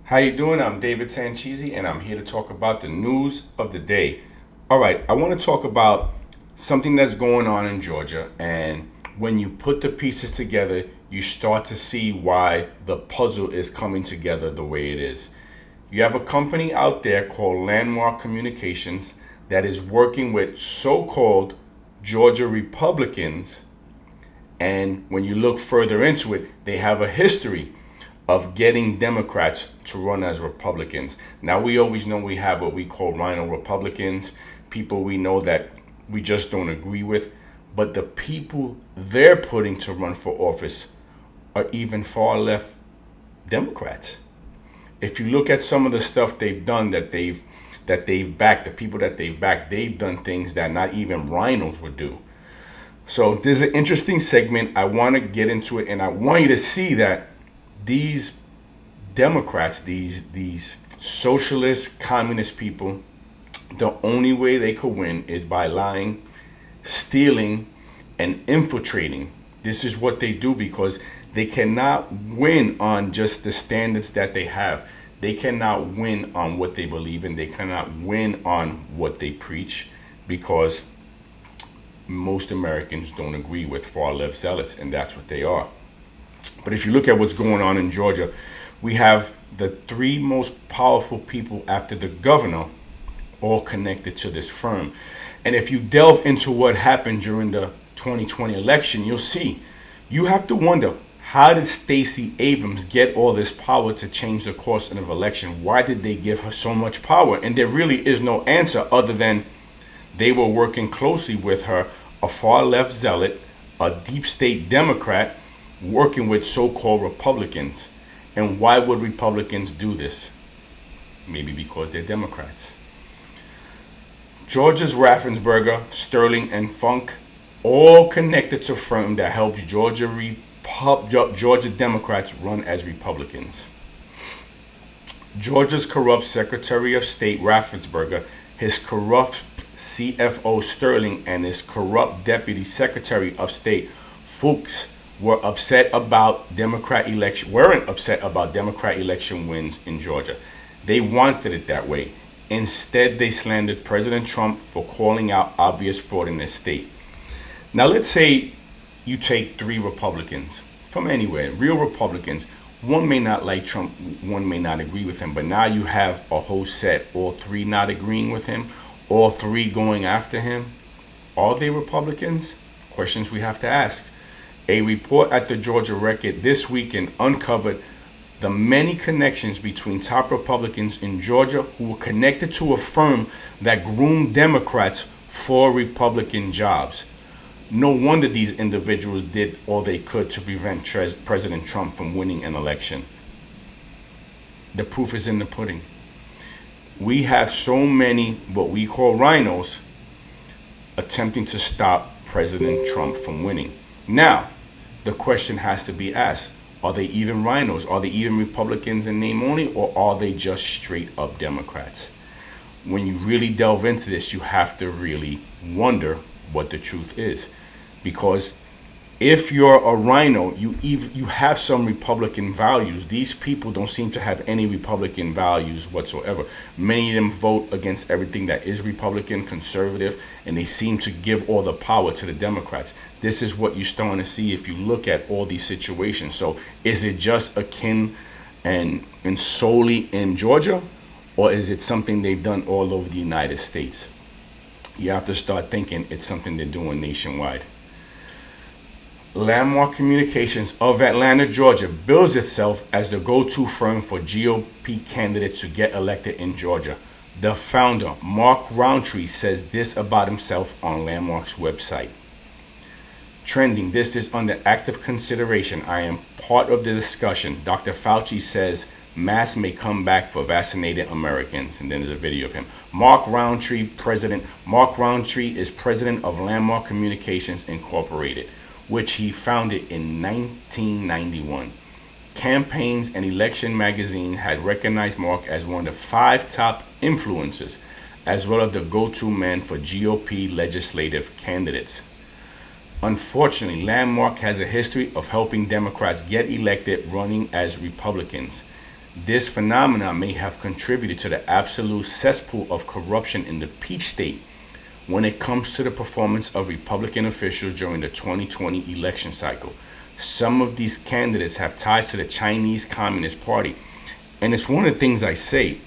How you doing? I'm David Sanchezi, and I'm here to talk about the news of the day. All right, I want to talk about something that's going on in Georgia, and when you put the pieces together, you start to see why the puzzle is coming together the way it is. You have a company out there called Landmark Communications that is working with so-called Georgia Republicans, and when you look further into it, they have a history of getting Democrats to run as Republicans. Now, we always know we have what we call rhino Republicans, people we know that we just don't agree with, but the people they're putting to run for office are even far left Democrats. If you look at some of the stuff they've done, that they've backed, the people that they've backed, they've done things that not even rhinos would do. So there's an interesting segment. I want to get into it, and I want you to see that these Democrats, these socialist, communist people, the only way they could win is by lying, stealing, and infiltrating. This is what they do because they cannot win on just the standards that they have. They cannot win on what they believe in. They cannot win on what they preach because most Americans don't agree with far left zealots, and that's what they are. But if you look at what's going on in Georgia, we have the three most powerful people after the governor all connected to this firm. And if you delve into what happened during the 2020 election, you'll see. You have to wonder, how did Stacey Abrams get all this power to change the course of an election? Why did they give her so much power? And there really is no answer other than they were working closely with her, a far left zealot, a deep state Democrat, working with so-called Republicans. And why would Republicans do this? Maybe because they're Democrats. Georgia's Raffensperger, Sterling, and Funk, all connected to a firm that helps Georgia Democrats run as Republicans. Georgia's corrupt Secretary of State Raffensperger, his corrupt CFO Sterling, and his corrupt Deputy Secretary of State Fuchs weren't upset about Democrat election wins in Georgia. They wanted it that way. Instead, they slandered President Trump for calling out obvious fraud in the state. Now, let's say you take three Republicans from anywhere, real Republicans. One may not like Trump, one may not agree with him, but now you have a whole set, all three not agreeing with him, all three going after him. Are they Republicans? Questions we have to ask. A report at the Georgia Record this weekend uncovered the many connections between top Republicans in Georgia who were connected to a firm that groomed Democrats for Republican jobs. No wonder these individuals did all they could to prevent President Trump from winning an election. The proof is in the pudding. We have so many what we call rhinos attempting to stop President Trump from winning. Now, the question has to be asked, are they even rhinos? Are they even Republicans in name only, or are they just straight up Democrats? When you really delve into this, you have to really wonder what the truth is. Because if you're a rhino, you have some Republican values. These people don't seem to have any Republican values whatsoever. Many of them vote against everything that is Republican, conservative, and they seem to give all the power to the Democrats. This is what you're starting to see if you look at all these situations. So is it just akin and solely in Georgia, or is it something they've done all over the United States? You have to start thinking it's something they're doing nationwide. Landmark Communications of Atlanta, Georgia, bills itself as the go-to firm for GOP candidates to get elected in Georgia. The founder, Mark Roundtree, says this about himself on Landmark's website. Trending, this is under active consideration. I am part of the discussion. Dr. Fauci says masks may come back for vaccinated Americans. And then there's a video of him. Mark Roundtree is president of Landmark Communications Incorporated, which he founded in 1991. Campaigns and Election magazine had recognized Mark as one of the 5 top influencers, as well as the go-to man for GOP legislative candidates. Unfortunately, Landmark has a history of helping Democrats get elected running as Republicans. This phenomenon may have contributed to the absolute cesspool of corruption in the Peach State when it comes to the performance of Republican officials during the 2020 election cycle. Some of these candidates have ties to the Chinese Communist Party. And it's one of the things I say,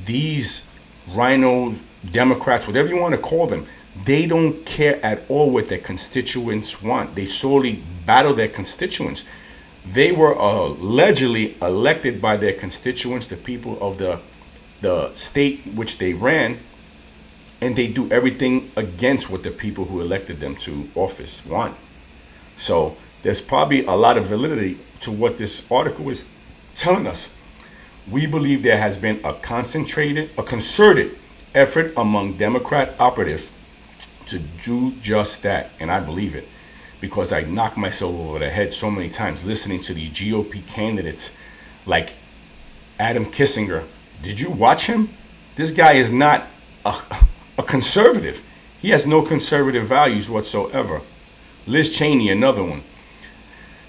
these rhinos, Democrats, whatever you want to call them, they don't care at all what their constituents want. They solely battle their constituents. They were allegedly elected by their constituents, the people of the state which they ran, and they do everything against what the people who elected them to office want. So there's probably a lot of validity to what this article is telling us. We believe there has been a concerted effort among Democrat operatives to do just that, and I believe it, because I knocked myself over the head so many times listening to these GOP candidates like Adam Kissinger. Did you watch him? This guy is not a conservative. He has no conservative values whatsoever. Liz Cheney, another one.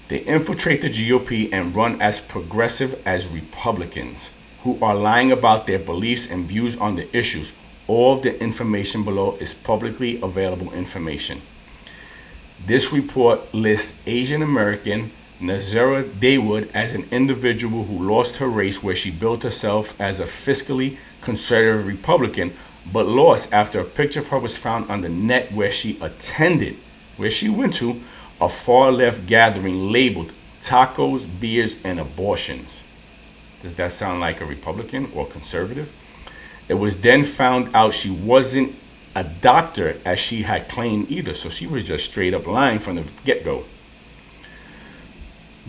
They infiltrate the GOP and run as progressive as Republicans who are lying about their beliefs and views on the issues. All of the information below is publicly available information. This report lists Asian American Nazara Daywood as an individual who lost her race where she built herself as a fiscally conservative Republican, but lost after a picture of her was found on the net where she went to a far-left gathering labeled tacos, beers, and abortions. Does that sound like a Republican or conservative? It was then found out she wasn't a doctor as she had claimed either, so she was just straight up lying from the get-go.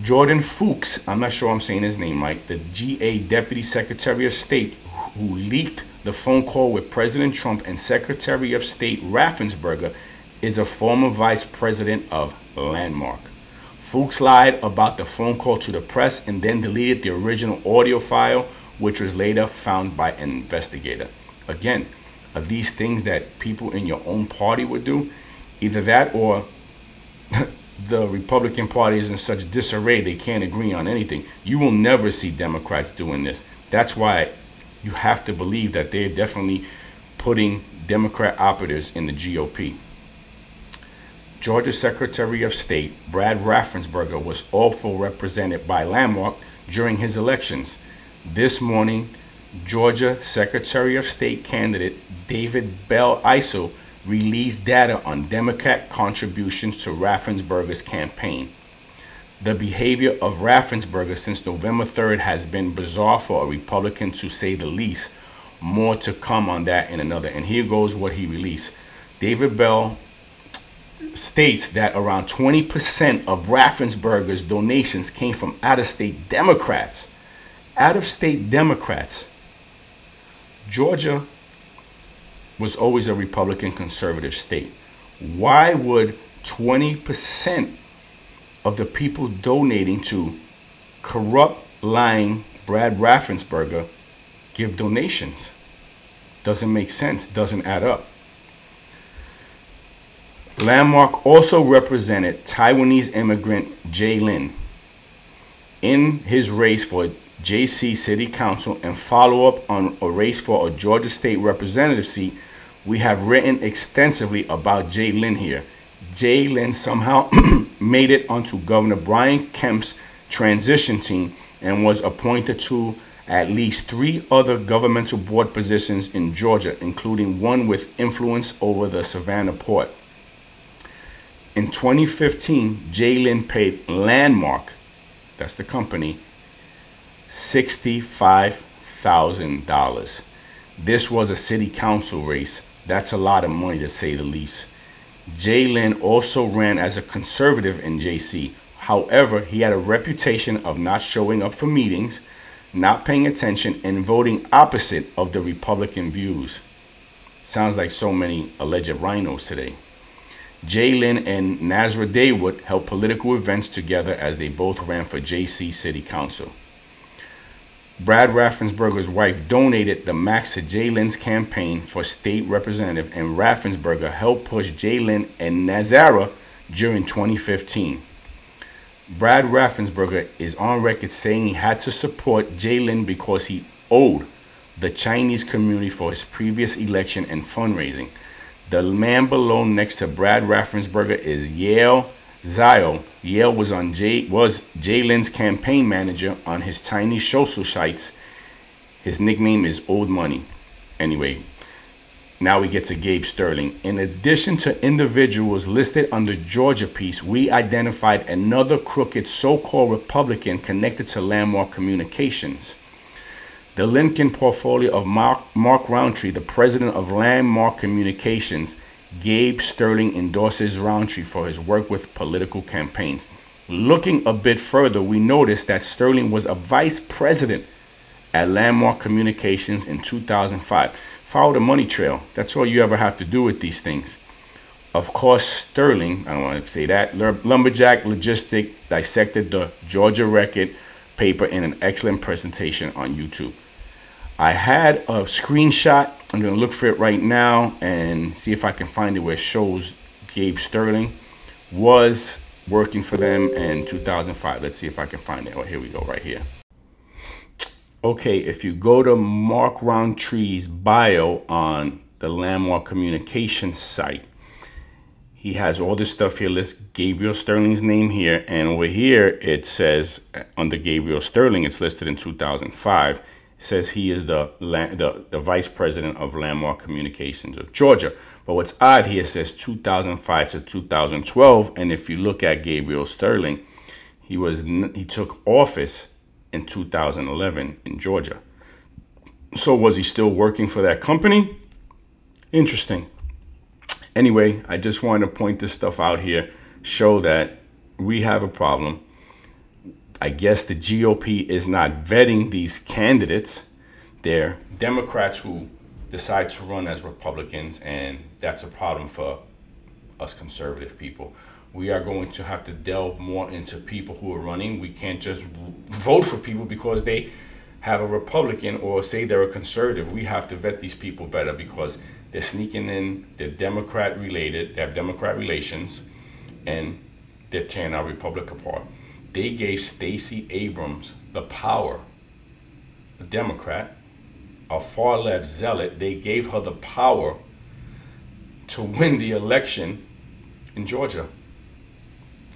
Jordan Fuchs, I'm not sure I'm saying his name right, the GA Deputy Secretary of State who leaked the phone call with President Trump and Secretary of State Raffensperger, is a former vice president of Landmark. Fuchs lied about the phone call to the press and then deleted the original audio file, which was later found by an investigator. Again, are these things that people in your own party would do? Either that or the Republican Party is in such disarray they can't agree on anything. You will never see Democrats doing this. That's why you have to believe that they're definitely putting Democrat operatives in the GOP. Georgia Secretary of State Brad Raffensperger was also represented by Landmark during his elections. This morning, Georgia Secretary of State candidate David Bell ISO released data on Democrat contributions to Raffensperger's campaign. The behavior of Raffensperger since November 3rd has been bizarre for a Republican to say the least. More to come on that in another. And here goes what he released. David Bell states that around 20% of Raffensperger's donations came from out-of-state Democrats. Out-of-state Democrats. Georgia was always a Republican conservative state. Why would 20% of the people donating to corrupt, lying Brad Raffensperger give donations? Doesn't make sense, doesn't add up. Landmark also represented Taiwanese immigrant Jay Lin in his race for JC City Council and follow-up on a race for a Georgia State Representative seat. We have written extensively about Jay Lin here. Jay Lin somehow made it onto Governor Brian Kemp's transition team and was appointed to at least 3 other governmental board positions in Georgia, including one with influence over the Savannah port. In 2015, Jay Lin paid Landmark, that's the company, $65,000. This was a city council race. That's a lot of money to say the least. Jay Lin also ran as a conservative in JC. However, he had a reputation of not showing up for meetings, not paying attention, and voting opposite of the Republican views. Sounds like so many alleged rhinos today. Jay Lin and Nazara Daywood held political events together as they both ran for JC City Council. Brad Raffensperger's wife donated the max to Jay Lin's campaign for state representative, and Raffensperger helped push Jay Lin and Nazara during 2015. Brad Raffensperger is on record saying he had to support Jalen because he owed the Chinese community for his previous election and fundraising. The man below next to Brad Raffensperger is Yale Zio. Yale was Jalen's campaign manager on his Chinese social sites. His nickname is Old Money. Anyway, now we get to Gabe Sterling. In addition to individuals listed on the Georgia piece, we identified another crooked so-called Republican connected to Landmark Communications. The Lincoln portfolio of Mark Roundtree, the president of Landmark Communications. Gabe Sterling endorses Roundtree for his work with political campaigns. Looking a bit further, we noticed that Sterling was a vice president at Landmark Communications in 2005. Follow the money trail. That's all you ever have to do with these things. Of course, Sterling, I don't want to say that, Lumberjack Logistic dissected the Georgia record paper in an excellent presentation on YouTube. I had a screenshot. I'm going to look for it right now and see if I can find it where it shows Gabe Sterling was working for them in 2005. Let's see if I can find it. Oh, here we go, right here. Okay, if you go to Mark Roundtree's bio on the Landmark Communications site, he has all this stuff here. Lists Gabriel Sterling's name here, and over here it says under Gabriel Sterling, it's listed in 2005. It says he is the vice president of Landmark Communications of Georgia. But what's odd here, it says 2005 to 2012, and if you look at Gabriel Sterling, he took office in 2011 in Georgia. So was he still working for that company? Interesting. Anyway, I just wanted to point this stuff out here, show that we have a problem. I guess the GOP is not vetting these candidates. They're Democrats who decide to run as Republicans, and that's a problem for us conservative people. We are going to have to delve more into people who are running. We can't just vote for people because they have a Republican or say they're a conservative. We have to vet these people better because they're sneaking in, they're Democrat related, they have Democrat relations, and they're tearing our republic apart. They gave Stacey Abrams the power, a Democrat, a far left zealot. They gave her the power to win the election in Georgia.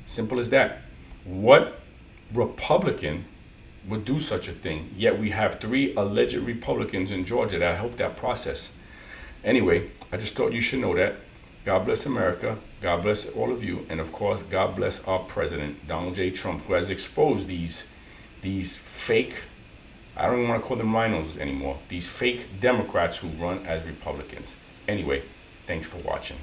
Simple as that. What Republican would do such a thing? Yet we have 3 alleged Republicans in Georgia that helped that process. Anyway, I just thought you should know that. God bless America. God bless all of you. And of course, God bless our president, Donald J. Trump, who has exposed these fake, I don't even want to call them rhinos anymore, these fake Democrats who run as Republicans. Anyway, thanks for watching.